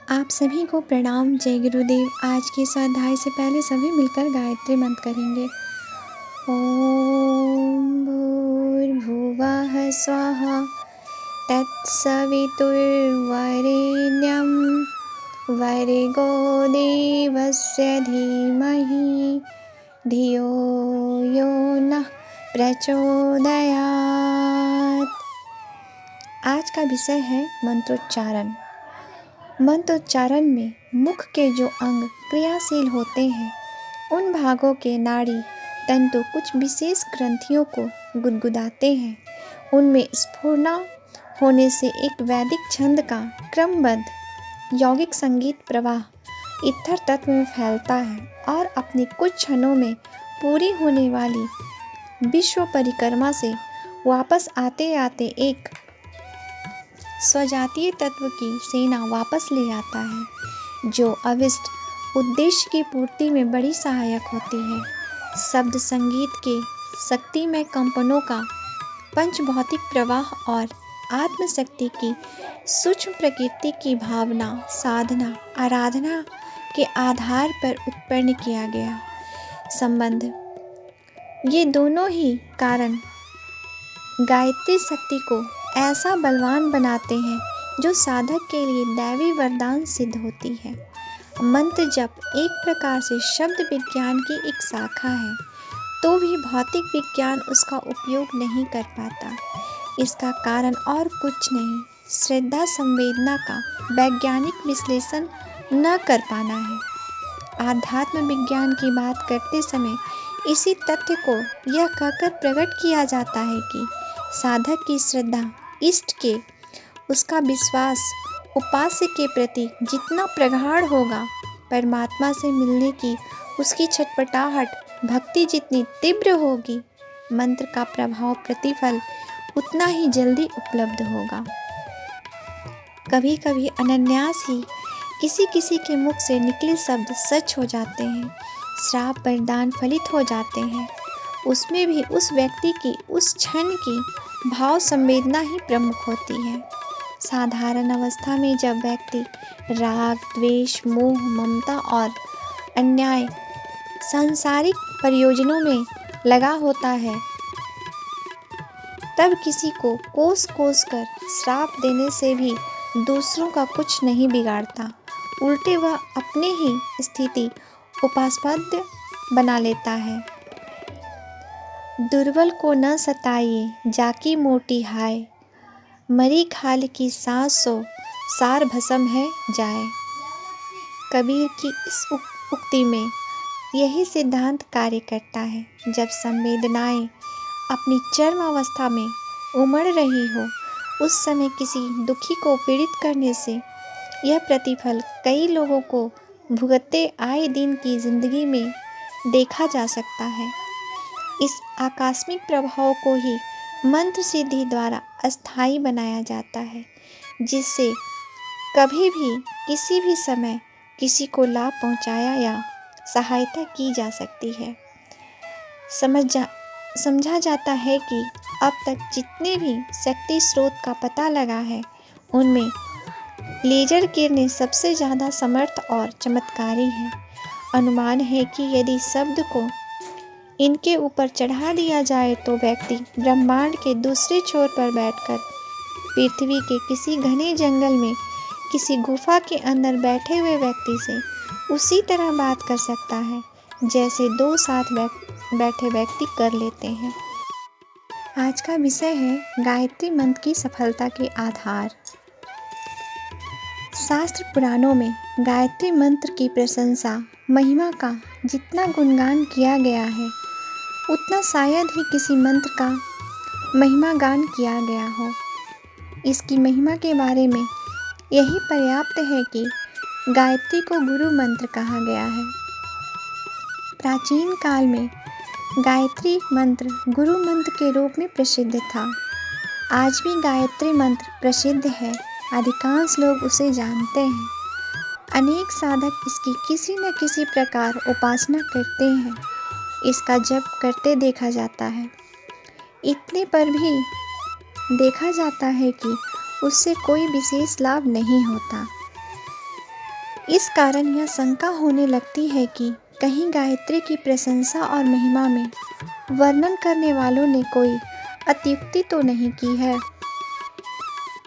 आप सभी को प्रणाम। जय गुरुदेव। आज के इस अध्याय से पहले सभी मिलकर गायत्री मंत्र करेंगे। ओम भूर्भुवः स्वाहा तत्सवितुर्वरेण्यं भर्गो देवस्य धीमहि धियो यो नः प्रचोदयात्। आज का विषय है मंत्रोच्चारण। मंत्रोच्चारण में मुख के जो अंग क्रियाशील होते हैं उन भागों के नाड़ी तंतु कुछ विशेष ग्रंथियों को गुदगुदाते हैं। उनमें स्फुरना होने से एक वैदिक छंद का क्रमबद्ध यौगिक संगीत प्रवाह ईथर तत्व में फैलता है और अपनी कुछ क्षणों में पूरी होने वाली विश्व परिक्रमा से वापस आते आते एक स्वजातीय तत्व की सेना वापस ले आता है, जो अविष्ट उद्देश्य की पूर्ति में बड़ी सहायक होती है। शब्द संगीत के शक्तिमय कंपनों का पंचभौतिक प्रवाह और आत्मशक्ति की सूक्ष्म प्रकृति की भावना साधना आराधना के आधार पर उत्पन्न किया गया संबंध, ये दोनों ही कारण गायत्री शक्ति को ऐसा बलवान बनाते हैं जो साधक के लिए दैवी वरदान सिद्ध होती है। मंत्र जप एक प्रकार से शब्द विज्ञान की एक शाखा है, तो भी भौतिक विज्ञान उसका उपयोग नहीं कर पाता। इसका कारण और कुछ नहीं, श्रद्धा संवेदना का वैज्ञानिक विश्लेषण न कर पाना है। आध्यात्म विज्ञान की बात करते समय इसी तथ्य को यह कहकर प्रकट किया जाता है कि साधक की श्रद्धा इष्ट के उसका विश्वास उपास्य के प्रति जितना प्रगाढ़ होगा, परमात्मा से मिलने की उसकी छटपटाहट भक्ति जितनी तीव्र होगी, मंत्र का प्रभाव प्रतिफल उतना ही जल्दी उपलब्ध होगा। कभी कभी अनायास ही किसी किसी के मुख से निकले शब्द सच हो जाते हैं, श्राप वरदान फलित हो जाते हैं। उसमें भी उस व्यक्ति की उस क्षण की भाव संवेदना ही प्रमुख होती है। साधारण अवस्था में जब व्यक्ति राग द्वेष मोह ममता और अन्याय सांसारिक प्रयोजनों में लगा होता है, तब किसी को कोस कोस कर श्राप देने से भी दूसरों का कुछ नहीं बिगाड़ता, उल्टे वह अपने ही स्थिति उपास्पद बना लेता है। दुर्बल को न सताइए जाकी मोटी हाय, मरी खाल की सांस सो सार भस्म है जाए। कबीर की इस उक्ति में यही सिद्धांत कार्य करता है। जब संवेदनाएं अपनी चरम अवस्था में उमड़ रही हो, उस समय किसी दुखी को पीड़ित करने से यह प्रतिफल कई लोगों को भुगतते आए दिन की जिंदगी में देखा जा सकता है। इस आकस्मिक प्रभाव को ही मंत्र सिद्धि द्वारा अस्थायी बनाया जाता है, जिससे कभी भी किसी भी समय किसी को लाभ पहुंचाया या सहायता की जा सकती है। समझा जाता है कि अब तक जितने भी शक्ति स्रोत का पता लगा है, उनमें लेजर किरणें सबसे ज़्यादा समर्थ और चमत्कारी हैं। अनुमान है कि यदि शब्द को इनके ऊपर चढ़ा दिया जाए तो व्यक्ति ब्रह्मांड के दूसरे छोर पर बैठकर पृथ्वी के किसी घने जंगल में किसी गुफा के अंदर बैठे हुए व्यक्ति से उसी तरह बात कर सकता है जैसे दो साथ बैठे व्यक्ति कर लेते हैं। आज का विषय है गायत्री मंत्र की सफलता के आधार। शास्त्र पुराणों में गायत्री मंत्र की प्रशंसा महिमा का जितना गुणगान किया गया है, उतना शायद ही किसी मंत्र का महिमा गान किया गया हो। इसकी महिमा के बारे में यही पर्याप्त है कि गायत्री को गुरु मंत्र कहा गया है। प्राचीन काल में गायत्री मंत्र गुरु मंत्र के रूप में प्रसिद्ध था। आज भी गायत्री मंत्र प्रसिद्ध है, अधिकांश लोग उसे जानते हैं। अनेक साधक इसकी किसी न किसी प्रकार उपासना करते हैं, इसका जप करते देखा जाता है। इतने पर भी देखा जाता है कि उससे कोई विशेष लाभ नहीं होता। इस कारण यह शंका होने लगती है कि कहीं गायत्री की प्रशंसा और महिमा में वर्णन करने वालों ने कोई अत्युक्ति तो नहीं की है।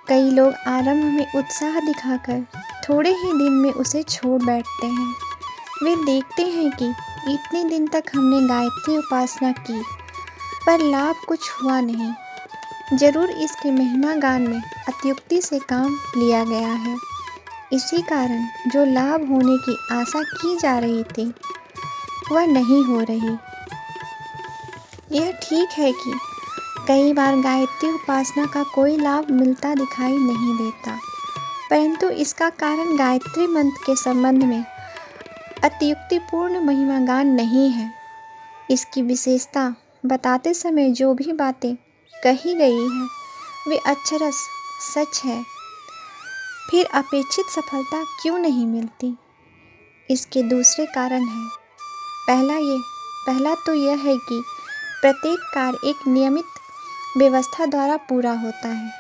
कई लोग आरंभ में उत्साह दिखाकर थोड़े ही दिन में उसे छोड़ बैठते हैं। वे देखते हैं कि इतने दिन तक हमने गायत्री उपासना की पर लाभ कुछ हुआ नहीं। जरूर इसके महिमा गान में अत्युक्ति से काम लिया गया है। इसी कारण जो लाभ होने की आशा की जा रही थी वह नहीं हो रही। यह ठीक है कि कई बार गायत्री उपासना का कोई लाभ मिलता दिखाई नहीं देता, परंतु इसका कारण गायत्री मंत्र के संबंध में अत्युक्तिपूर्ण महिमा गान नहीं है। इसकी विशेषता बताते समय जो भी बातें कही गई हैं वे अक्षरश सच है, फिर अपेक्षित सफलता क्यों नहीं मिलती? इसके दूसरे कारण हैं। पहला तो यह है कि प्रत्येक कार्य एक नियमित व्यवस्था द्वारा पूरा होता है।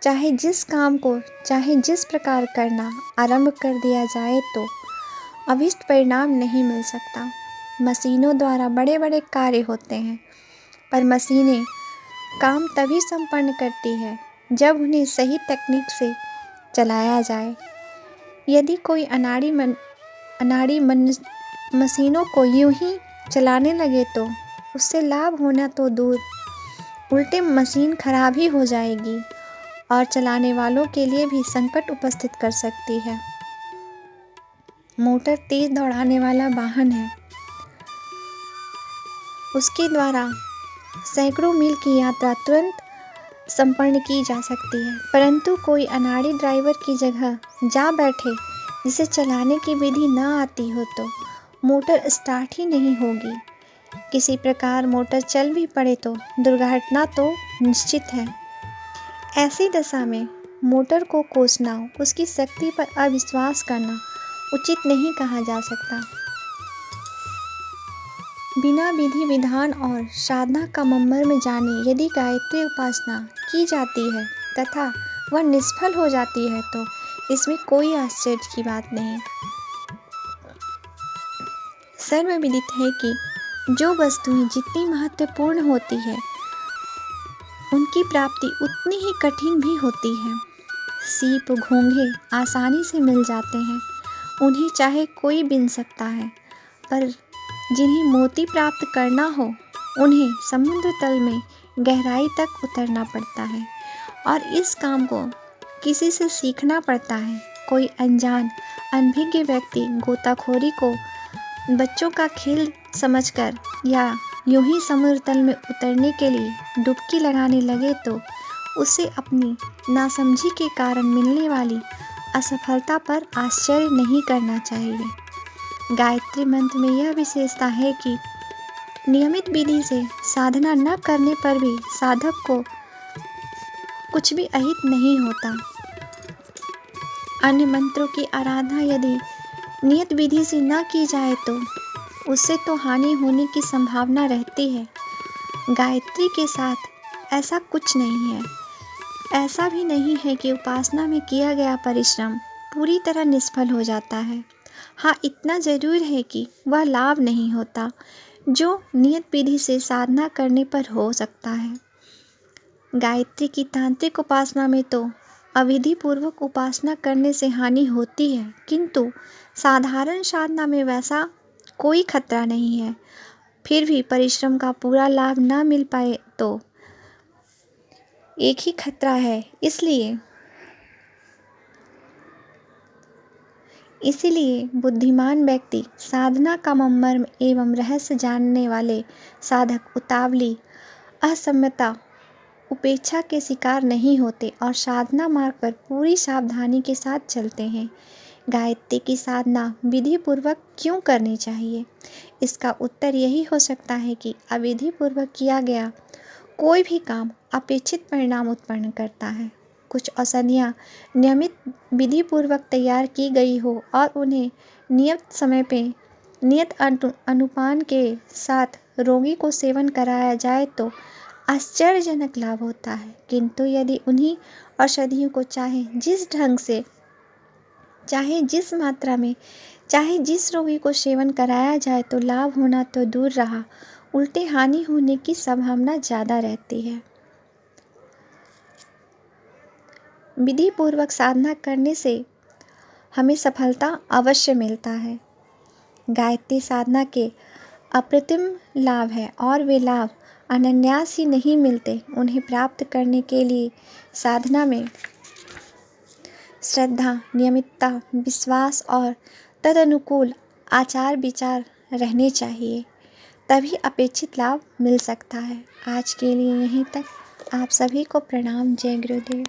चाहे जिस काम को चाहे जिस प्रकार करना आरंभ कर दिया जाए तो अभीष्ट परिणाम नहीं मिल सकता। मशीनों द्वारा बड़े बड़े कार्य होते हैं, पर मशीनें काम तभी संपन्न करती है जब उन्हें सही तकनीक से चलाया जाए। यदि कोई मशीनों को यूं ही चलाने लगे तो उससे लाभ होना तो दूर, उल्टे मशीन खराब ही हो जाएगी और चलाने वालों के लिए भी संकट उपस्थित कर सकती है। मोटर तेज दौड़ाने वाला वाहन है। उसके द्वारा सैकड़ों मील की यात्रा तुरंत संपन्न की जा सकती है, परंतु कोई अनाड़ी ड्राइवर की जगह जा बैठे जिसे चलाने की विधि न आती हो तो मोटर स्टार्ट ही नहीं होगी। किसी प्रकार मोटर चल भी पड़े तो दुर्घटना तो निश्चित है। ऐसी दशा में मोटर को कोसना, उसकी शक्ति पर अविश्वास करना उचित नहीं कहा जा सकता। बिना विधि विधान और साधना का मर्म जाने यदि गायत्री उपासना की जाती है तथा वह निष्फल हो जाती है तो इसमें कोई आश्चर्य की बात नहीं। सर्वविदित है कि जो वस्तुएं जितनी महत्वपूर्ण होती है उनकी प्राप्ति उतनी ही कठिन भी होती है। सीप घोंघे आसानी से मिल जाते हैं, उन्हें चाहे कोई बीन सकता है, पर जिन्हें मोती प्राप्त करना हो उन्हें समुद्र तल में गहराई तक उतरना पड़ता है और इस काम को किसी से सीखना पड़ता है। कोई अनजान अनभिज्ञ व्यक्ति गोताखोरी को बच्चों का खेल समझकर या यूं ही समुद्र तल में उतरने के लिए डुबकी लगाने लगे तो उसे अपनी नासमझी के कारण मिलने वाली असफलता पर आश्चर्य नहीं करना चाहिए। गायत्री मंत्र में यह विशेषता है कि नियमित विधि से साधना न करने पर भी साधक को कुछ भी अहित नहीं होता। अन्य मंत्रों की आराधना यदि नियत विधि से न की जाए तो उससे तो हानि होने की संभावना रहती है। गायत्री के साथ ऐसा कुछ नहीं है। ऐसा भी नहीं है कि उपासना में किया गया परिश्रम पूरी तरह निष्फल हो जाता है। हाँ, इतना जरूर है कि वह लाभ नहीं होता जो नियत विधि से साधना करने पर हो सकता है। गायत्री की तांत्रिक उपासना में तो अविधि पूर्वक उपासना करने से हानि होती है, किंतु साधारण साधना में वैसा कोई खतरा नहीं है। फिर भी परिश्रम का पूरा लाभ न मिल पाए तो एक ही खतरा है। इसीलिए बुद्धिमान व्यक्ति, साधना का मर्म एवं रहस्य जानने वाले साधक उतावली, असम्यता, उपेक्षा के शिकार नहीं होते और साधना मार्ग पर पूरी सावधानी के साथ चलते हैं। गायत्री की साधना विधि पूर्वक क्यों करनी चाहिए? इसका उत्तर यही हो सकता है कि अविधि पूर्वक किया गया कोई भी काम अपेक्षित परिणाम उत्पन्न करता है। कुछ औषधियाँ नियमित विधि पूर्वक तैयार की गई हो और उन्हें नियत समय पे नियत अनुपान के साथ रोगी को सेवन कराया जाए तो आश्चर्यजनक लाभ होता है, किंतु यदि उन्हीं औषधियों को चाहे जिस ढंग से चाहे जिस मात्रा में, चाहे जिस रोगी को सेवन कराया जाए तो लाभ होना तो दूर रहा, उल्टे हानि होने की संभावना ज़्यादा रहती है। विधि पूर्वक साधना करने से हमें सफलता अवश्य मिलता है। गायत्री साधना के अप्रतिम लाभ है और वे लाभ अनायास ही नहीं मिलते। उन्हें प्राप्त करने के लिए साधना में श्रद्धा, नियमितता, विश्वास और तदनुकूल आचार विचार रहने चाहिए, तभी अपेक्षित लाभ मिल सकता है। आज के लिए यहीं तक। आप सभी को प्रणाम। जय गुरुदेव।